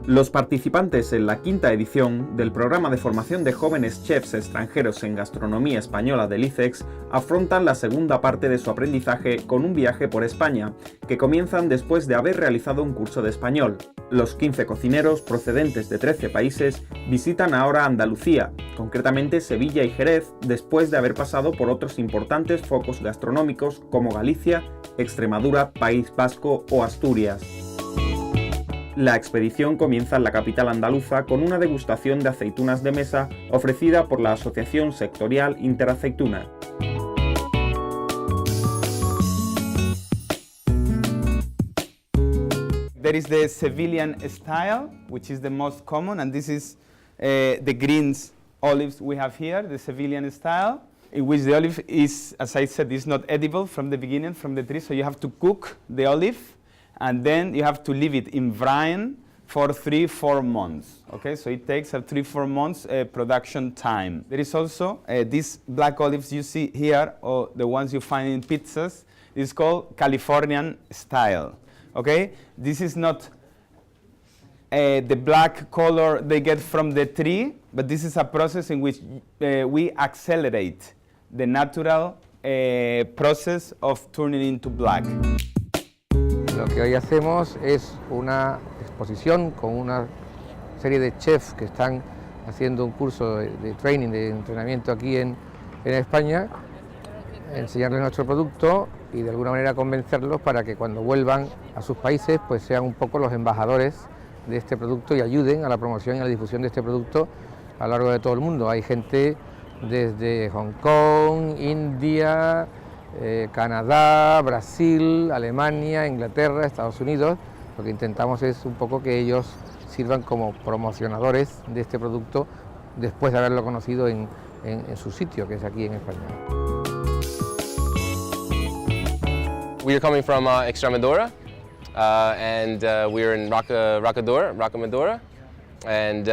Los participantes en la quinta edición del Programa de Formación de Jóvenes Chefs Extranjeros en Gastronomía Española del ICEX afrontan la segunda parte de su aprendizaje con un viaje por España, que comienzan después de haber realizado un curso de español. Los 15 cocineros procedentes de 13 países visitan ahora Andalucía, concretamente Sevilla y Jerez, después de haber pasado por otros importantes focos gastronómicos como Galicia, Extremadura, País Vasco o Asturias. La expedición comienza en la capital andaluza con una degustación de aceitunas de mesa ofrecida por la Asociación Sectorial Interaceituna. There is the Sevillian style, which is the most common, and this is the greens olives we have here, the Sevillian style, in which the olive is, as I said, is not edible from the beginning, from the tree, so you have to cook the olive, and then you have to leave it in brine for 3-4 months. Okay, so it takes 3-4 months production time. There is also these black olives you see here, or the ones you find in pizzas, is called Californian style. Okay, this is not the black color they get from the tree, but this is a process in which we accelerate the natural process of turning into black. Lo que hoy hacemos es una exposición con una serie de chefs que están haciendo un curso de training, de entrenamiento aquí en España, enseñarles nuestro producto y de alguna manera convencerlos para que cuando vuelvan a sus países pues sean un poco los embajadores de este producto y ayuden a la promoción y a la difusión de este producto a lo largo de todo el mundo. Hay gente desde Hong Kong, India, Canadá, Brasil, Alemania, Inglaterra, Estados Unidos. Lo que intentamos es un poco que ellos sirvan como promocionadores de este producto después de haberlo conocido en su sitio, que es aquí en España. We are coming from Extremadura, and we are in Rocamadour, and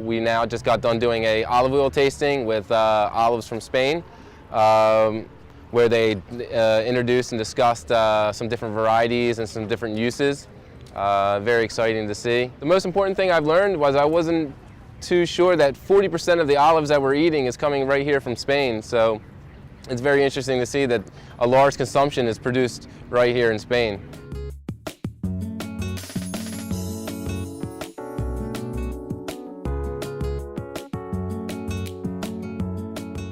we now just got done doing a olive oil tasting with olives from Spain, where they introduced and discussed some different varieties and some different uses. Very exciting to see. The most important thing I've learned was I wasn't too sure that 40% of the olives that we're eating is coming right here from Spain. So it's very interesting to see that a large consumption is produced right here in Spain.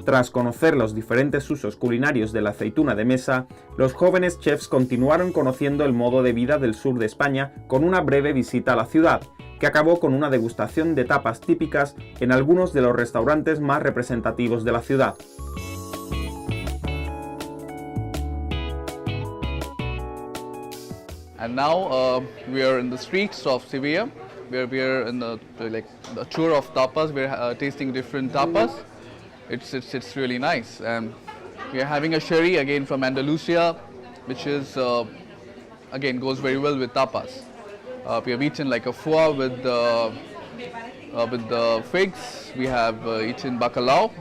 Tras conocer los diferentes usos culinarios de la aceituna de mesa, los jóvenes chefs continuaron conociendo el modo de vida del sur de España con una breve visita a la ciudad, que acabó con una degustación de tapas típicas en algunos de los restaurantes más representativos de la ciudad. And now we are in the streets of Sevilla, where we are in the tour of tapas. We are tasting different tapas. It's really nice. We are having a sherry again from Andalusia, which is again goes very well with tapas. We have eaten like a foie with the figs. We have eaten bacalao.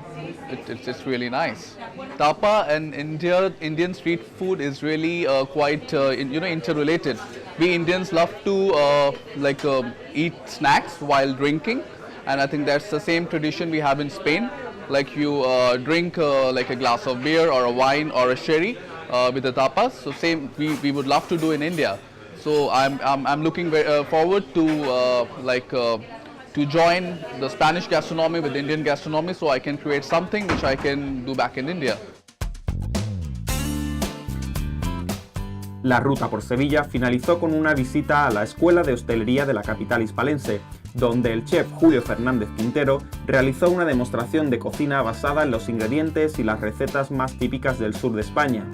It's really nice. Tapa and Indian street food is really quite interrelated. We Indians love to eat snacks while drinking, and I think that's the same tradition we have in Spain. Like you drink like a glass of beer or a wine or a sherry with the tapas. So same we would love to do in India. So I'm looking forward to join the Spanish gastronomy with Indian gastronomy, so I can create something which I can do back in India. La ruta por Sevilla finalizó con una visita a la Escuela de Hostelería de la capital hispalense, donde el chef Julio Fernández Quintero realizó una demostración de cocina basada en los ingredientes y las recetas más típicas del sur de España: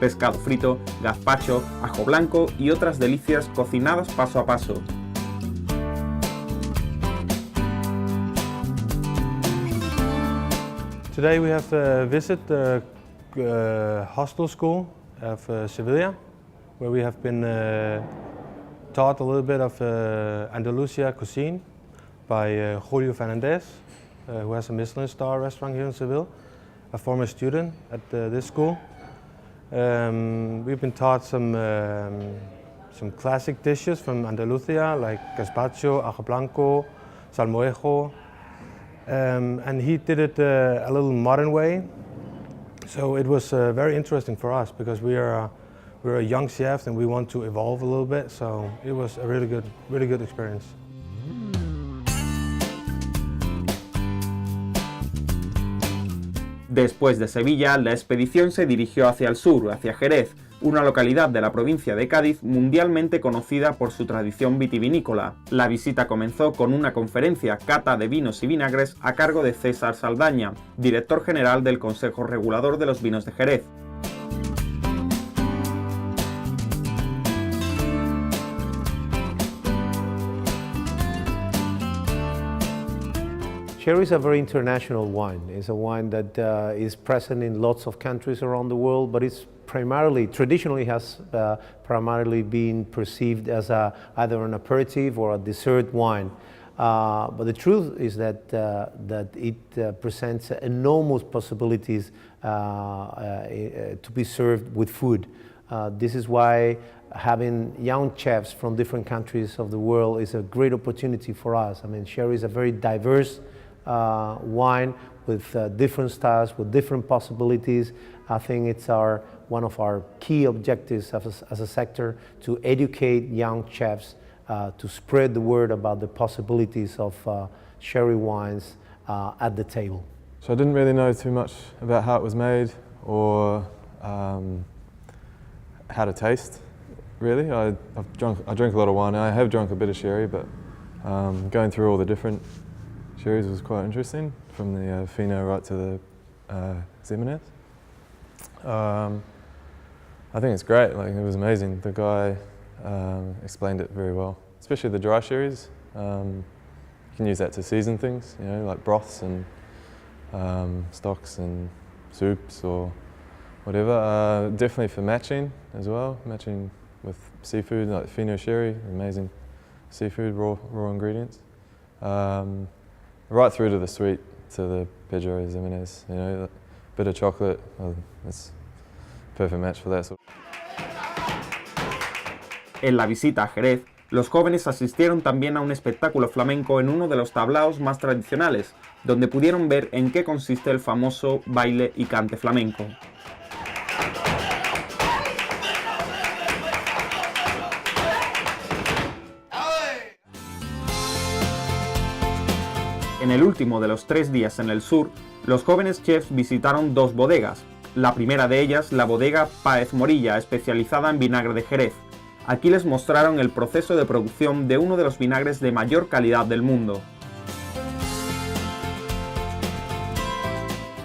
pescado frito, gazpacho, ajo blanco y otras delicias cocinadas paso a paso. Today we have visited the hostel school of Sevilla, where we have been taught a little bit of Andalusia cuisine by Julio Fernández, who has a Michelin star restaurant here in Seville, a former student at this school. We've been taught some some classic dishes from Andalusia like gazpacho, ajo blanco, salmorejo, and he did it a little modern way. So it was very interesting for us because we're a young chef and we want to evolve a little bit. So it was a really good experience. Después de Sevilla, la expedición se dirigió hacia el sur, hacia Jerez, una localidad de la provincia de Cádiz mundialmente conocida por su tradición vitivinícola. La visita comenzó con una conferencia cata de vinos y vinagres a cargo de César Saldaña, director general del Consejo Regulador de los Vinos de Jerez. Sherry is a very international wine. It's a wine that is present in lots of countries around the world, but it's traditionally has primarily been perceived as either an aperitif or a dessert wine. But the truth is that it presents enormous possibilities to be served with food. This is why having young chefs from different countries of the world is a great opportunity for us. I mean, sherry is a very diverse wine with different styles, with different possibilities. I think it's one of our key objectives as a sector to educate young chefs, to spread the word about the possibilities of sherry wines at the table. So I didn't really know too much about how it was made or how to taste, really. I drink a lot of wine. I have drunk a bit of sherry, but going through all the different sherries was quite interesting, from the Fino right to the Jóvenes. I think it's great. Like, it was amazing. The guy explained it very well, especially the dry sherries. You can use that to season things, you know, like broths and stocks and soups or whatever. Definitely for matching as well, matching with seafood, like Fino sherry, amazing seafood, raw ingredients. Right through to the sweet, to the Pedro Ximénez, you know, a bit of chocolate, it's a perfect match for that sort. En la visita a Jerez, los jóvenes asistieron también a un espectáculo flamenco en uno de los tablaos más tradicionales, donde pudieron ver en qué consiste el famoso baile y cante flamenco. En el último de los 3 días en el sur, los jóvenes chefs visitaron 2 bodegas. La primera de ellas, la bodega Páez Morilla, especializada en vinagre de Jerez. Aquí les mostraron el proceso de producción de uno de los vinagres de mayor calidad del mundo.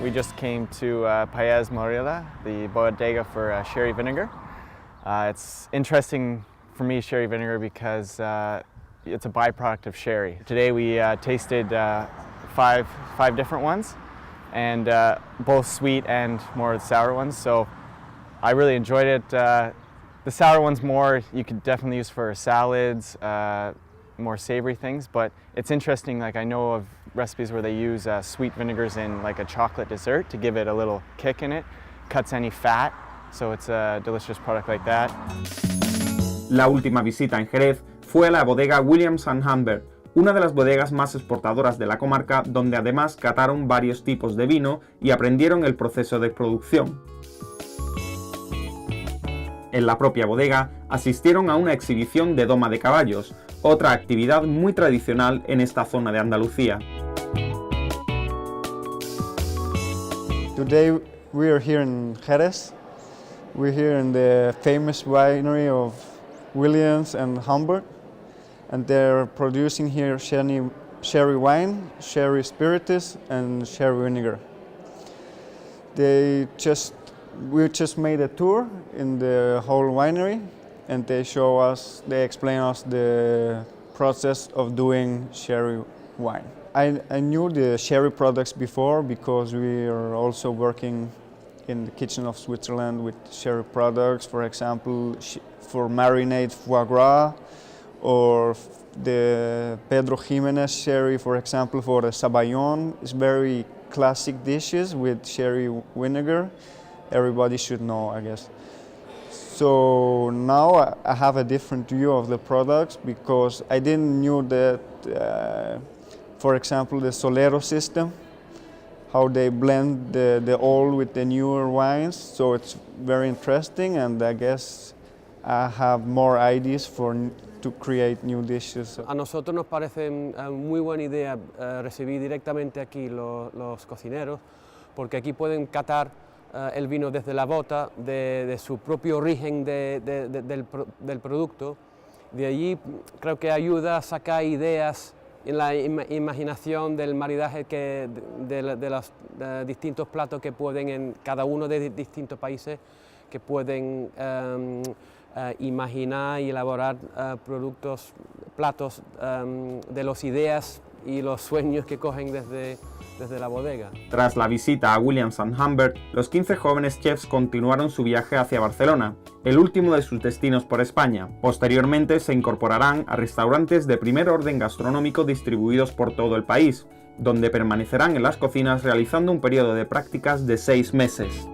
We just came to Páez Morilla, the bodega for sherry vinegar. It's interesting for me, sherry vinegar, because it's a byproduct of sherry. Today we tasted 5 different ones, and both sweet and more sour ones, so I really enjoyed it. The sour ones you could definitely use for salads, more savory things, but it's interesting, like I know of recipes where they use sweet vinegars in like a chocolate dessert to give it a little kick in it, cuts any fat, so it's a delicious product like that. La última visita en Jerez fue a la bodega Williams & Humbert, una de las bodegas más exportadoras de la comarca, donde además cataron varios tipos de vino y aprendieron el proceso de producción. En la propia bodega asistieron a una exhibición de doma de caballos, otra actividad muy tradicional en esta zona de Andalucía. Today we are here in Jerez. We're here in the famous winery of Williams and Humbert, and they're producing here sherry wine, sherry spirits, and sherry vinegar. We just made a tour in the whole winery, and they explain us the process of doing sherry wine. I knew the sherry products before because we are also working in the kitchen of Switzerland with sherry products, for example, for marinade foie gras, or the Pedro Ximénez sherry, for example, for the sabaion. It's very classic dishes with sherry vinegar. Everybody should know, I guess. So now I have a different view of the products because I didn't knew that, for example, the Solero system, how they blend the old with the newer wines. So it's very interesting, and I guess I have more ideas to create new dishes. A nosotros nos parece muy buena idea recibir directamente aquí los cocineros, porque aquí pueden catar el vino desde la bota, de su propio origen del producto. De allí creo que ayuda a sacar ideas en la imaginación del maridaje de los distintos platos que pueden, en cada uno de distintos países, que pueden imaginar y elaborar platos de las ideas y los sueños que cogen desde la bodega. Tras la visita a Williams & Humbert, los 15 jóvenes chefs continuaron su viaje hacia Barcelona, el último de sus destinos por España. Posteriormente se incorporarán a restaurantes de primer orden gastronómico distribuidos por todo el país, donde permanecerán en las cocinas realizando un periodo de prácticas de 6 meses.